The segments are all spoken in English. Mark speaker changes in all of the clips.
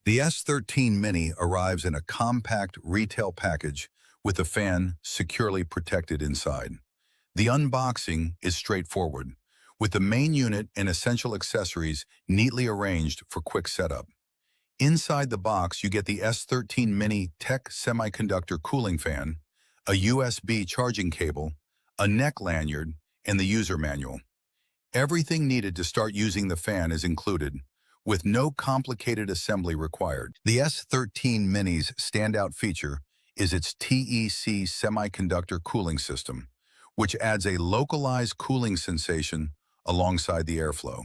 Speaker 1: The S13 Mini arrives in a compact retail package with the fan securely protected inside. The unboxing is straightforward, with the main unit and essential accessories neatly arranged for quick setup. Inside the box, you get the S13 Mini TEC Semiconductor cooling fan, a USB charging cable, a neck lanyard, and the user manual. Everything needed to start using the fan is included, with no complicated assembly required. The S13 Mini's standout feature is its TEC Semiconductor cooling system, which adds a localized cooling sensation alongside the airflow.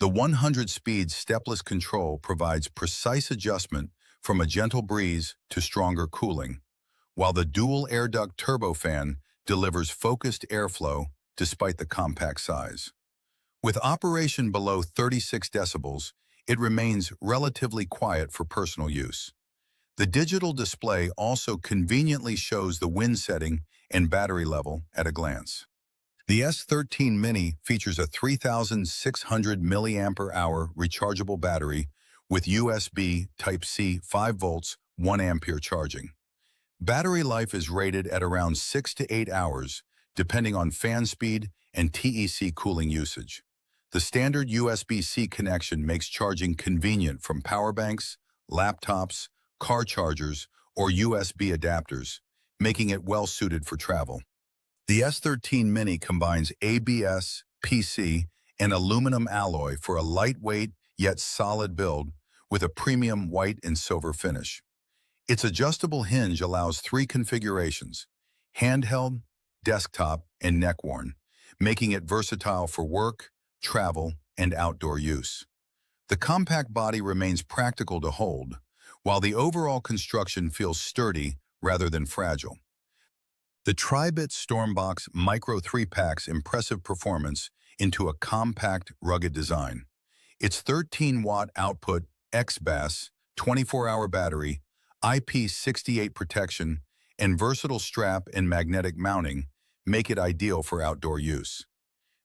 Speaker 1: The 100-speed stepless control provides precise adjustment from a gentle breeze to stronger cooling, while the dual air duct turbofan delivers focused airflow despite the compact size. With operation below 36 decibels, it remains relatively quiet for personal use. The digital display also conveniently shows the wind setting and battery level at a glance. The S13 Mini features a 3,600 mAh rechargeable battery with USB Type-C 5 volts 1 ampere charging. Battery life is rated at around 6 to 8 hours, depending on fan speed and TEC cooling usage. The standard USB-C connection makes charging convenient from power banks, laptops, car chargers, or USB adapters, making it well-suited for travel. The S13 Mini combines ABS, PC, and aluminum alloy for a lightweight yet solid build with a premium white and silver finish. Its adjustable hinge allows 3 configurations: handheld, desktop, and neck-worn, making it versatile for work, travel, and outdoor use. The compact body remains practical to hold, while the overall construction feels sturdy rather than fragile. The Tri-Bit Stormbox Micro 3 packs impressive performance into a compact, rugged design. Its 13-watt output XBAS, 24-hour battery, IP68 protection, and versatile strap and magnetic mounting make it ideal for outdoor use.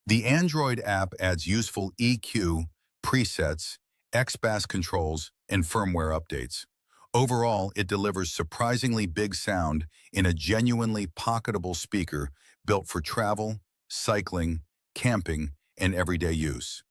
Speaker 1: The Android app adds useful EQ, presets, XBAS controls, and firmware updates. Overall, it delivers surprisingly big sound in a genuinely pocketable speaker built for travel, cycling, camping, and everyday use.